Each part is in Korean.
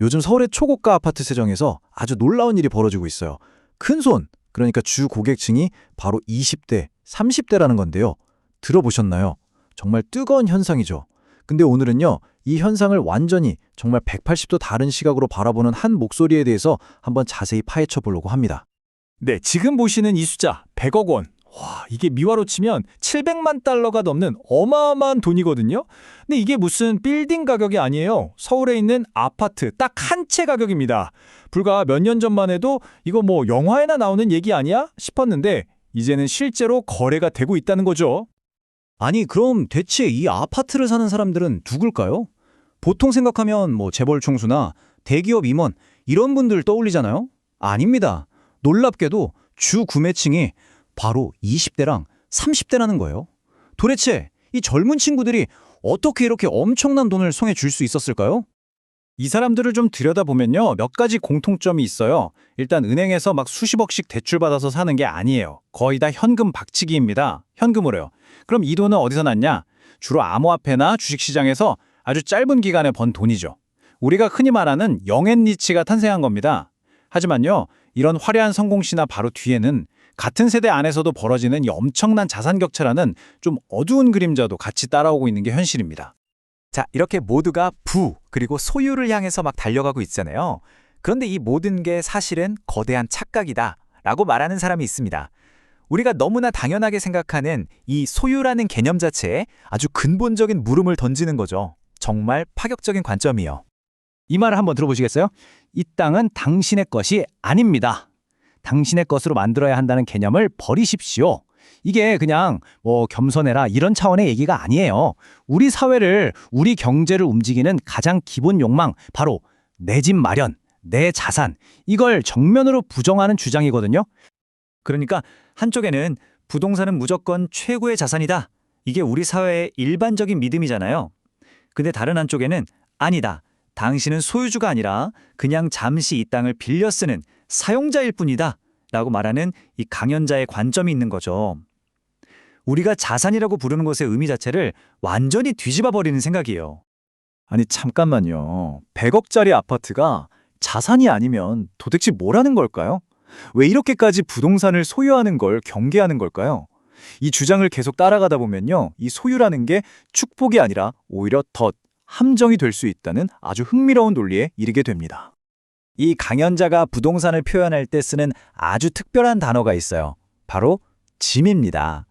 요즘 서울의 초고가 아파트 세정에서 아주 놀라운 일이 벌어지고 있어요. 큰손, 그러니까 주 고객층이 바로 20대, 30대라는 건데요. 들어보셨나요? 정말 뜨거운 현상이죠. 근데 오늘은요, 이 현상을 완전히 정말 180도 다른 시각으로 바라보는 한 목소리에 대해서 한번 자세히 파헤쳐 보려고 합니다. 네, 지금 보시는 이 숫자 100억 원. 와, 이게 미화로 치면 700만 달러가 넘는 어마어마한 돈이거든요. 근데 이게 무슨 빌딩 가격이 아니에요. 서울에 있는 아파트 딱 한 채 가격입니다. 불과 몇 년 전만 해도 이거 뭐 영화에나 나오는 얘기 아니야? 싶었는데 이제는 실제로 거래가 되고 있다는 거죠. 아니, 그럼 대체 이 아파트를 사는 사람들은 누굴까요? 보통 생각하면 뭐 재벌 총수나 대기업 임원 이런 분들 떠올리잖아요? 아닙니다. 놀랍게도 주 구매층이 바로 20대랑 30대라는 거예요. 도대체 이 젊은 친구들이 어떻게 이렇게 엄청난 돈을 송해 줄 수 있었을까요? 이 사람들을 좀 들여다보면요, 몇 가지 공통점이 있어요. 일단 은행에서 막 수십억씩 대출받아서 사는 게 아니에요. 거의 다 현금 박치기입니다. 현금으로요. 그럼 이 돈은 어디서 났냐? 주로 암호화폐나 주식시장에서 아주 짧은 기간에 번 돈이죠. 우리가 흔히 말하는 영앤리치가 탄생한 겁니다. 하지만요, 이런 화려한 성공시나 바로 뒤에는 같은 세대 안에서도 벌어지는 이 엄청난 자산 격차라는 좀 어두운 그림자도 같이 따라오고 있는 게 현실입니다. 자, 이렇게 모두가 부, 그리고 소유를 향해서 막 달려가고 있잖아요. 그런데 이 모든 게 사실은 거대한 착각이다 라고 말하는 사람이 있습니다. 우리가 너무나 당연하게 생각하는 이 소유라는 개념 자체에 아주 근본적인 물음을 던지는 거죠. 정말 파격적인 관점이요. 이 말을 한번 들어보시겠어요? 이 땅은 당신의 것이 아닙니다. 당신의 것으로 만들어야 한다는 개념을 버리십시오. 이게 그냥 뭐 겸손해라 이런 차원의 얘기가 아니에요. 우리 사회를, 우리 경제를 움직이는 가장 기본 욕망, 바로 내 집 마련, 내 자산, 이걸 정면으로 부정하는 주장이거든요. 그러니까 한쪽에는 부동산은 무조건 최고의 자산이다. 이게 우리 사회의 일반적인 믿음이잖아요. 근데 다른 한쪽에는 아니다. 당신은 소유주가 아니라 그냥 잠시 이 땅을 빌려 쓰는 사용자일 뿐이다 라고 말하는 이 강연자의 관점이 있는 거죠. 우리가 자산이라고 부르는 것의 의미 자체를 완전히 뒤집어 버리는 생각이에요. 아니 잠깐만요. 100억짜리 아파트가 자산이 아니면 도대체 뭐라는 걸까요? 왜 이렇게까지 부동산을 소유하는 걸 경계하는 걸까요? 이 주장을 계속 따라가다 보면요, 이 소유라는 게 축복이 아니라 오히려 더 함정이 될 수 있다는 아주 흥미로운 논리에 이르게 됩니다. 이 강연자가 부동산을 표현할 때 쓰는 아주 특별한 단어가 있어요. 바로 짐입니다.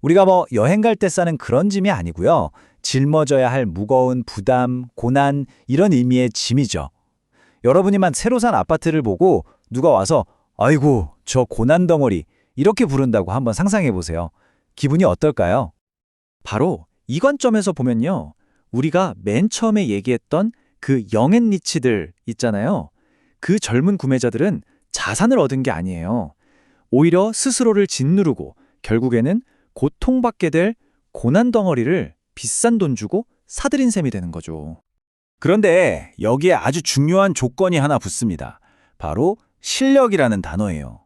우리가 뭐 여행 갈 때 싸는 그런 짐이 아니고요. 짊어져야 할 무거운 부담, 고난 이런 의미의 짐이죠. 여러분이만 새로 산 아파트를 보고 누가 와서 아이고 저 고난 덩어리 이렇게 부른다고 한번 상상해 보세요. 기분이 어떨까요? 바로 이 관점에서 보면요, 우리가 맨 처음에 얘기했던 그 영앤리치들 있잖아요. 그 젊은 구매자들은 자산을 얻은 게 아니에요. 오히려 스스로를 짓누르고 결국에는 고통받게 될 고난 덩어리를 비싼 돈 주고 사들인 셈이 되는 거죠. 그런데 여기에 아주 중요한 조건이 하나 붙습니다. 바로 실력이라는 단어예요.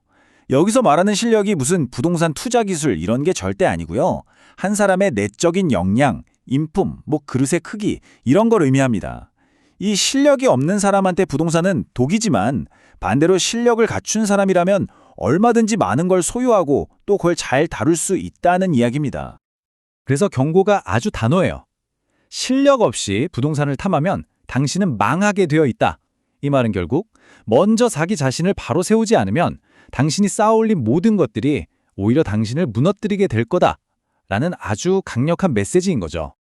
여기서 말하는 실력이 무슨 부동산 투자 기술 이런 게 절대 아니고요. 한 사람의 내적인 역량, 인품, 뭐 그릇의 크기 이런 걸 의미합니다. 이 실력이 없는 사람한테 부동산은 독이지만 반대로 실력을 갖춘 사람이라면 얼마든지 많은 걸 소유하고 또 그걸 잘 다룰 수 있다는 이야기입니다. 그래서 경고가 아주 단호해요. 실력 없이 부동산을 탐하면 당신은 망하게 되어 있다. 이 말은 결국 먼저 자기 자신을 바로 세우지 않으면 당신이 쌓아올린 모든 것들이 오히려 당신을 무너뜨리게 될 거다라는 아주 강력한 메시지인 거죠.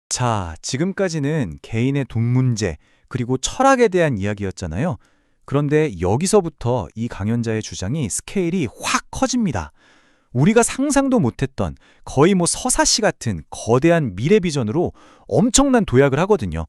자, 지금까지는 개인의 돈 문제 그리고 철학에 대한 이야기였잖아요. 그런데 여기서부터 이 강연자의 주장이 스케일이 확 커집니다. 우리가 상상도 못했던 거의 뭐 서사시 같은 거대한 미래 비전으로 엄청난 도약을 하거든요.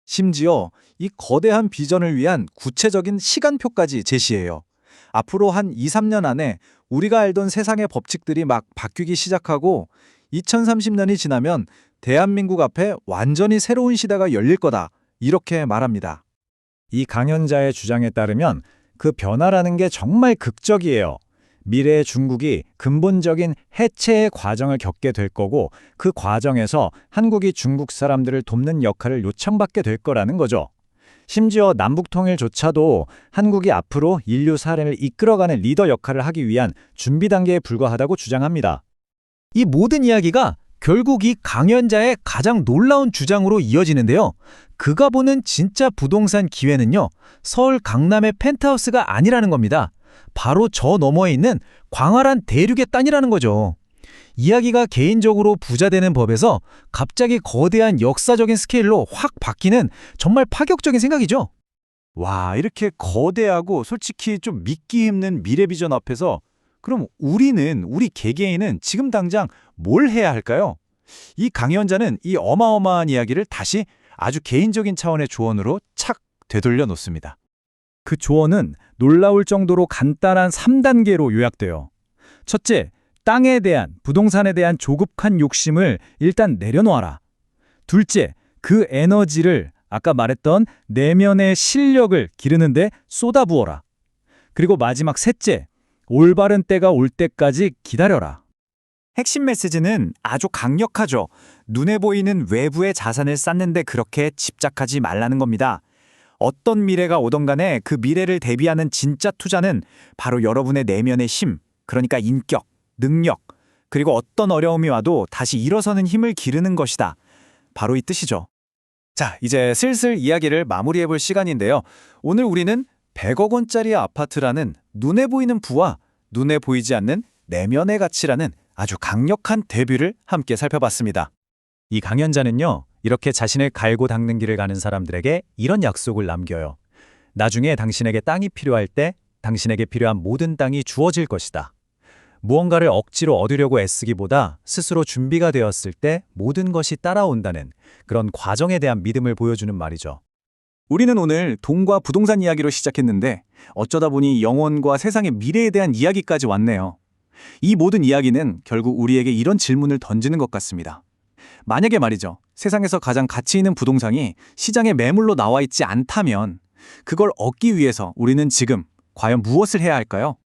심지어 이 거대한 비전을 위한 구체적인 시간표까지 제시해요. 앞으로 한 2, 3년 안에 우리가 알던 세상의 법칙들이 막 바뀌기 시작하고 2030년이 지나면 대한민국 앞에 완전히 새로운 시대가 열릴 거다. 이렇게 말합니다. 이 강연자의 주장에 따르면 그 변화라는 게 정말 극적이에요. 미래의 중국이 근본적인 해체의 과정을 겪게 될 거고 그 과정에서 한국이 중국 사람들을 돕는 역할을 요청받게 될 거라는 거죠. 심지어 남북통일조차도 한국이 앞으로 인류 사회를 이끌어가는 리더 역할을 하기 위한 준비 단계에 불과하다고 주장합니다. 이 모든 이야기가 결국 이 강연자의 가장 놀라운 주장으로 이어지는데요. 그가 보는 진짜 부동산 기회는요, 서울 강남의 펜트하우스가 아니라는 겁니다. 바로 저 너머에 있는 광활한 대륙의 땅이라는 거죠. 이야기가 개인적으로 부자 되는 법에서 갑자기 거대한 역사적인 스케일로 확 바뀌는 정말 파격적인 생각이죠. 와, 이렇게 거대하고 솔직히 좀 믿기 힘든 미래 비전 앞에서 그럼 우리 개개인은 지금 당장 뭘 해야 할까요? 이 강연자는 이 어마어마한 이야기를 다시 아주 개인적인 차원의 조언으로 착 되돌려 놓습니다. 그 조언은 놀라울 정도로 간단한 3단계로 요약돼요. 첫째, 땅에 대한, 부동산에 대한 조급한 욕심을 일단 내려놓아라. 둘째, 그 에너지를 아까 말했던 내면의 실력을 기르는데 쏟아부어라. 그리고 마지막 셋째, 올바른 때가 올 때까지 기다려라. 핵심 메시지는 아주 강력하죠. 눈에 보이는 외부의 자산을 쌓는데 그렇게 집착하지 말라는 겁니다. 어떤 미래가 오던 간에 그 미래를 대비하는 진짜 투자는 바로 여러분의 내면의 힘, 그러니까 인격, 능력, 그리고 어떤 어려움이 와도 다시 일어서는 힘을 기르는 것이다. 바로 이 뜻이죠. 자, 이제 슬슬 이야기를 마무리해볼 시간인데요. 오늘 우리는 100억 원짜리 아파트라는 눈에 보이는 부와 눈에 보이지 않는 내면의 가치라는 아주 강력한 대비를 함께 살펴봤습니다. 이 강연자는요, 이렇게 자신을 갈고 닦는 길을 가는 사람들에게 이런 약속을 남겨요. 나중에 당신에게 땅이 필요할 때 당신에게 필요한 모든 땅이 주어질 것이다. 무언가를 억지로 얻으려고 애쓰기보다 스스로 준비가 되었을 때 모든 것이 따라온다는 그런 과정에 대한 믿음을 보여주는 말이죠. 우리는 오늘 돈과 부동산 이야기로 시작했는데 어쩌다 보니 영혼과 세상의 미래에 대한 이야기까지 왔네요. 이 모든 이야기는 결국 우리에게 이런 질문을 던지는 것 같습니다. 만약에 말이죠, 세상에서 가장 가치 있는 부동산이 시장에 매물로 나와 있지 않다면 그걸 얻기 위해서 우리는 지금 과연 무엇을 해야 할까요?